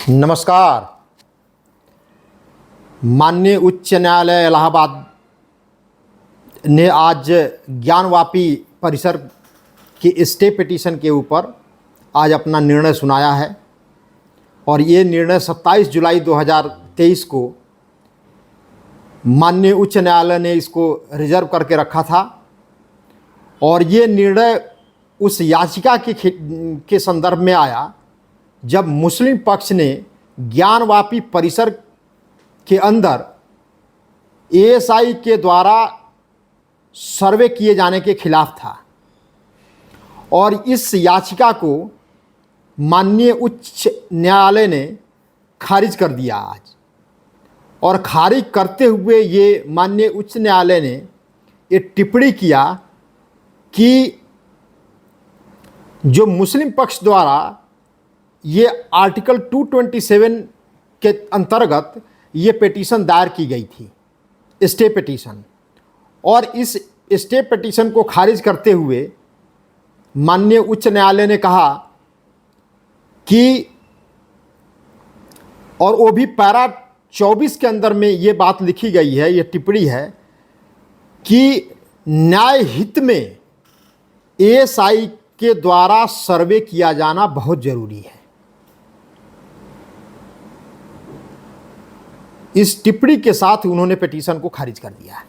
नमस्कार। माननीय उच्च न्यायालय इलाहाबाद ने आज ज्ञानवापी परिसर के स्टे पिटीशन के ऊपर आज अपना निर्णय सुनाया है और ये निर्णय 27 जुलाई 2023 को माननीय उच्च न्यायालय ने इसको रिजर्व करके रखा था और ये निर्णय उस याचिका के संदर्भ में आया जब मुस्लिम पक्ष ने ज्ञानवापी परिसर के अंदर एएसआई के द्वारा सर्वे किए जाने के खिलाफ था और इस याचिका को माननीय उच्च न्यायालय ने खारिज कर दिया आज। और खारिज करते हुए ये माननीय उच्च न्यायालय ने ये टिप्पणी किया कि जो मुस्लिम पक्ष द्वारा ये आर्टिकल 227 के अंतर्गत ये पिटीशन दायर की गई थी, स्टे पिटीशन, और इस स्टे पिटीशन को खारिज करते हुए माननीय उच्च न्यायालय ने कहा कि, और वो भी पैरा 24 के अंदर में ये बात लिखी गई है, ये टिप्पणी है कि न्याय हित में एएसआई के द्वारा सर्वे किया जाना बहुत जरूरी है। इस टिप्पणी के साथ उन्होंने पिटीशन को खारिज कर दिया।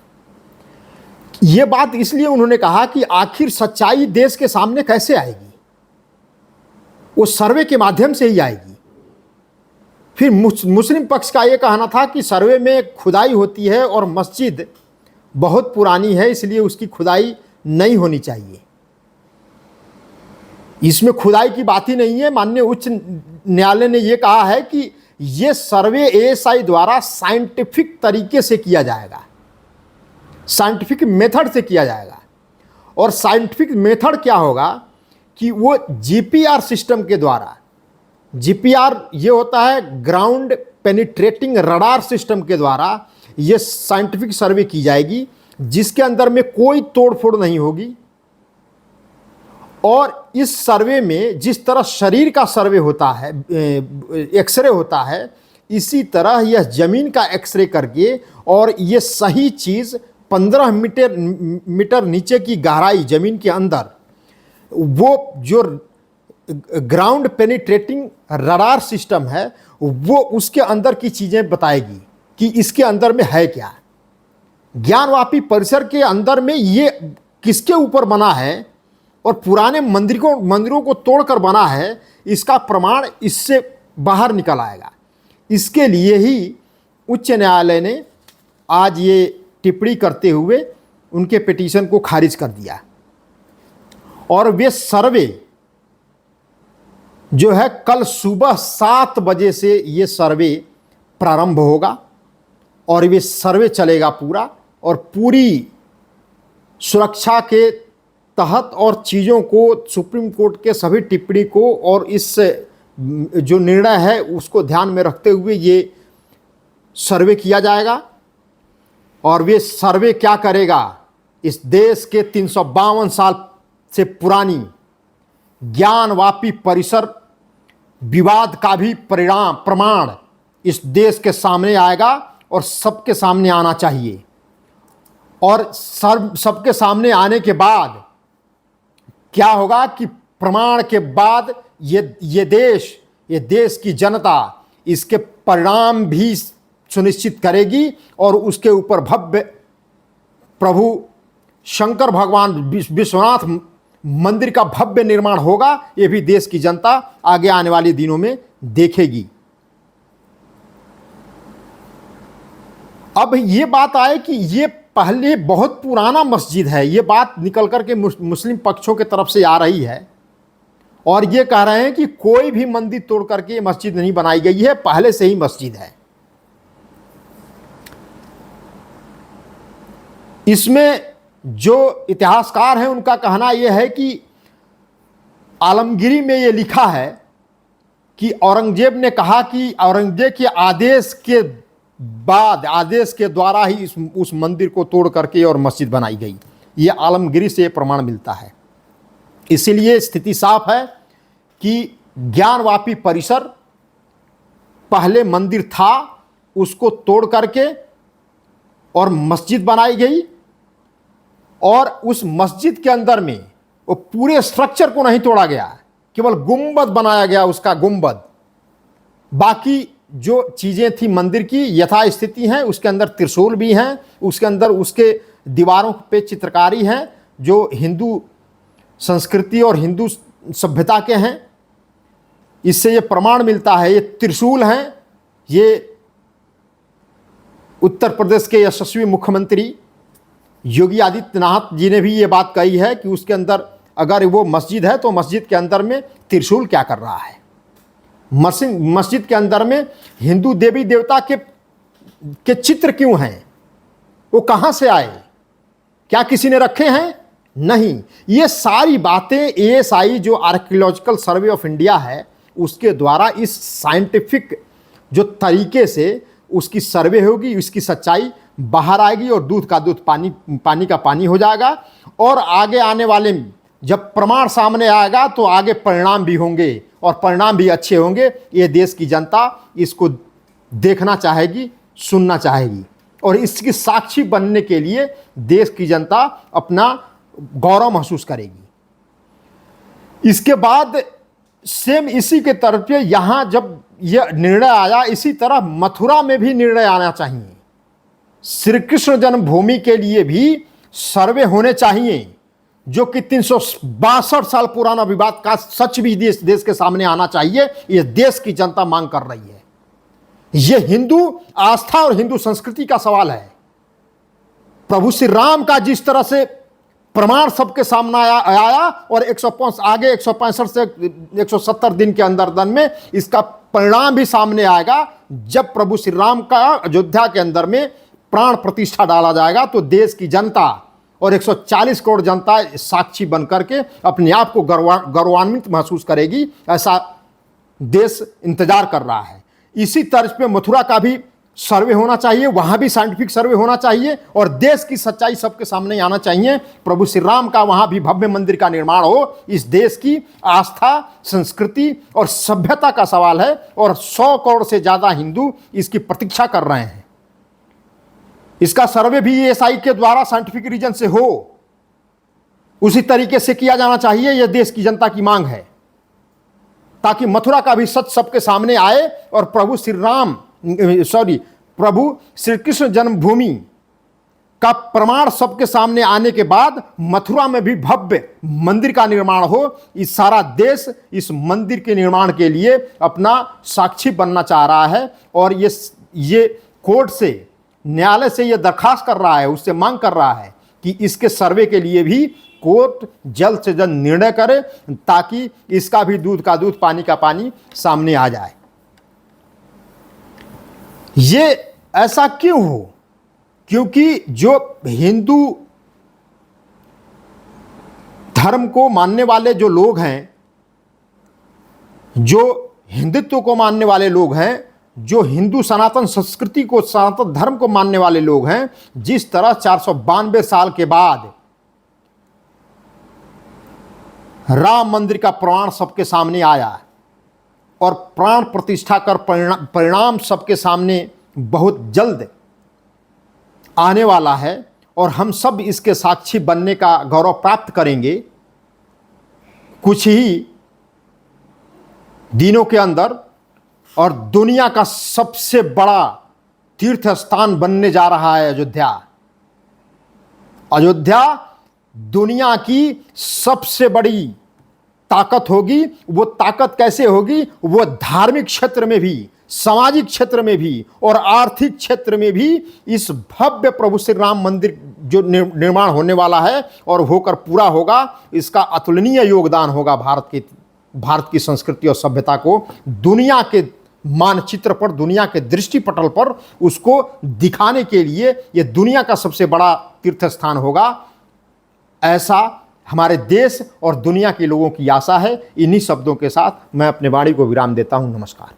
ये बात इसलिए उन्होंने कहा कि आखिर सच्चाई देश के सामने कैसे आएगी, वो सर्वे के माध्यम से ही आएगी। फिर मुस्लिम पक्ष का ये कहना था कि सर्वे में खुदाई होती है और मस्जिद बहुत पुरानी है, इसलिए उसकी खुदाई नहीं होनी चाहिए। इसमें खुदाई की बात ही नहीं है। माननीय उच्च न्यायालय ने यह कहा है कि ये सर्वे एएसआई द्वारा साइंटिफिक तरीके से किया जाएगा, साइंटिफिक मेथड से किया जाएगा। और साइंटिफिक मेथड क्या होगा कि वो जीपीआर सिस्टम के द्वारा, जीपीआर ये होता है ग्राउंड पेनिट्रेटिंग रडार सिस्टम के द्वारा ये साइंटिफिक सर्वे की जाएगी, जिसके अंदर में कोई तोड़फोड़ नहीं होगी। और इस सर्वे में जिस तरह शरीर का सर्वे होता है, एक्सरे होता है, इसी तरह यह जमीन का एक्सरे करके और ये सही चीज़ 15 मीटर नीचे की गहराई जमीन के अंदर, वो जो ग्राउंड पेनिट्रेटिंग रडार सिस्टम है वो उसके अंदर की चीज़ें बताएगी कि इसके अंदर में है क्या। ज्ञानवापी परिसर के अंदर में ये किसके ऊपर बना है और पुराने मंदिरों को तोड़कर बना है, इसका प्रमाण इससे बाहर निकल आएगा। इसके लिए ही उच्च न्यायालय ने आज ये टिप्पणी करते हुए उनके पिटीशन को खारिज कर दिया। और वे सर्वे जो है कल सुबह 7 बजे से ये सर्वे प्रारंभ होगा और ये सर्वे चलेगा पूरा, और पूरी सुरक्षा के तहत और चीज़ों को, सुप्रीम कोर्ट के सभी टिप्पणी को और इस जो निर्णय है उसको ध्यान में रखते हुए ये सर्वे किया जाएगा। और वे सर्वे क्या करेगा, इस देश के 352 साल से पुरानी ज्ञानवापी परिसर विवाद का भी प्रमाण इस देश के सामने आएगा और सबके सामने आना चाहिए। और सबके सामने आने के बाद क्या होगा कि प्रमाण के बाद ये देश की जनता इसके परिणाम भी सुनिश्चित करेगी और उसके ऊपर भव्य प्रभु शंकर भगवान विश्वनाथ मंदिर का भव्य निर्माण होगा। ये भी देश की जनता आगे आने वाले दिनों में देखेगी। अब ये बात आए कि ये पहले बहुत पुराना मस्जिद है, ये बात निकल कर के मुस्लिम पक्षों के तरफ से आ रही है और ये कह रहे हैं कि कोई भी मंदिर तोड़ करके मस्जिद नहीं बनाई गई है, पहले से ही मस्जिद है। इसमें जो इतिहासकार हैं उनका कहना यह है कि आलमगीरी में ये लिखा है कि औरंगजेब ने कहा कि औरंगजेब के आदेश के बाद, आदेश के द्वारा ही उस मंदिर को तोड़ करके और मस्जिद बनाई गई। ये आलमगीरी से प्रमाण मिलता है। इसीलिए स्थिति साफ है कि ज्ञानवापी परिसर पहले मंदिर था उसको तोड़ करके और मस्जिद बनाई गई, और उस मस्जिद के अंदर में वो पूरे स्ट्रक्चर को नहीं तोड़ा गया, केवल गुंबद बनाया गया, उसका गुंबद। बाकी जो चीज़ें थी मंदिर की यथास्थिति हैं, उसके अंदर त्रिशूल भी हैं, उसके अंदर उसके दीवारों पे चित्रकारी हैं जो हिंदू संस्कृति और हिंदू सभ्यता के हैं। इससे ये प्रमाण मिलता है, ये त्रिशूल हैं। ये उत्तर प्रदेश के यशस्वी मुख्यमंत्री योगी आदित्यनाथ जी ने भी ये बात कही है कि उसके अंदर अगर वो मस्जिद है तो मस्जिद के अंदर में त्रिशूल क्या कर रहा है, मस्जिद के अंदर में हिंदू देवी देवता के चित्र क्यों हैं, वो कहाँ से आए, क्या किसी ने रखे हैं? नहीं। ये सारी बातें एएसआई जो आर्कियोलॉजिकल सर्वे ऑफ इंडिया है उसके द्वारा इस साइंटिफिक जो तरीके से उसकी सर्वे होगी, उसकी सच्चाई बाहर आएगी और दूध का दूध पानी का पानी हो जाएगा। और आगे आने वाले जब प्रमाण सामने आएगा तो आगे परिणाम भी होंगे और परिणाम भी अच्छे होंगे। ये देश की जनता इसको देखना चाहेगी, सुनना चाहेगी, और इसकी साक्षी बनने के लिए देश की जनता अपना गौरव महसूस करेगी। इसके बाद सेम इसी के तरफ पे यहाँ जब यह निर्णय आया, इसी तरह मथुरा में भी निर्णय आना चाहिए। श्री कृष्ण जन्मभूमि के लिए भी सर्वे होने चाहिए, जो कि 362 साल पुराना विवाद का सच भी देश के सामने आना चाहिए। यह देश की जनता मांग कर रही है। यह हिंदू आस्था और हिंदू संस्कृति का सवाल है। प्रभु श्री राम का जिस तरह से प्रमाण सबके सामने आया और 165 से 170 दिन के अंदर में इसका परिणाम भी सामने आएगा। जब प्रभु श्री राम का अयोध्या के अंदर में प्राण प्रतिष्ठा डाला जाएगा तो देश की जनता और 140 करोड़ जनता साक्षी बनकर के अपने आप को गौरवान्वित महसूस करेगी। ऐसा देश इंतजार कर रहा है। इसी तर्ज पे मथुरा का भी सर्वे होना चाहिए, वहां भी साइंटिफिक सर्वे होना चाहिए और देश की सच्चाई सबके सामने आना चाहिए। प्रभु श्री राम का वहां भी भव्य मंदिर का निर्माण हो। इस देश की आस्था, संस्कृति और सभ्यता का सवाल है और 100 करोड़ से ज्यादा हिंदू इसकी प्रतीक्षा कर रहे हैं। इसका सर्वे भी एएसआई के द्वारा साइंटिफिक रीजन से हो, उसी तरीके से किया जाना चाहिए। यह देश की जनता की मांग है, ताकि मथुरा का भी सच सबके सामने आए और प्रभु श्री कृष्ण जन्मभूमि का प्रमाण सबके सामने आने के बाद मथुरा में भी भव्य मंदिर का निर्माण हो। इस सारा देश इस मंदिर के निर्माण के लिए अपना साक्षी बनना चाह रहा है और ये कोर्ट से, न्यायालय से ये दरखास्त कर रहा है, उससे मांग कर रहा है कि इसके सर्वे के लिए भी कोर्ट जल्द से जल्द निर्णय करे, ताकि इसका भी दूध का दूध पानी का पानी सामने आ जाए। ये ऐसा क्यों हो? क्योंकि जो हिंदू धर्म को मानने वाले जो लोग हैं, जो हिंदुत्व को मानने वाले लोग हैं, जो हिंदू सनातन संस्कृति को, सनातन धर्म को मानने वाले लोग हैं, जिस तरह 492 साल के बाद राम मंदिर का प्रमाण सबके सामने आया और प्राण प्रतिष्ठा कर परिणाम सबके सामने बहुत जल्द आने वाला है और हम सब इसके साक्षी बनने का गौरव प्राप्त करेंगे कुछ ही दिनों के अंदर। और दुनिया का सबसे बड़ा तीर्थ स्थान बनने जा रहा है अयोध्या। अयोध्या दुनिया की सबसे बड़ी ताकत होगी। वो ताकत कैसे होगी? वो धार्मिक क्षेत्र में भी, सामाजिक क्षेत्र में भी और आर्थिक क्षेत्र में भी इस भव्य प्रभु श्री राम मंदिर जो निर्माण होने वाला है और होकर पूरा होगा, इसका अतुलनीय योगदान होगा भारत की संस्कृति और सभ्यता को दुनिया के मानचित्र पर, दुनिया के दृष्टिपटल पर उसको दिखाने के लिए यह दुनिया का सबसे बड़ा तीर्थ स्थान होगा। ऐसा हमारे देश और दुनिया के लोगों की आशा है। इन्हीं शब्दों के साथ मैं अपने वाणी को विराम देता हूं। नमस्कार।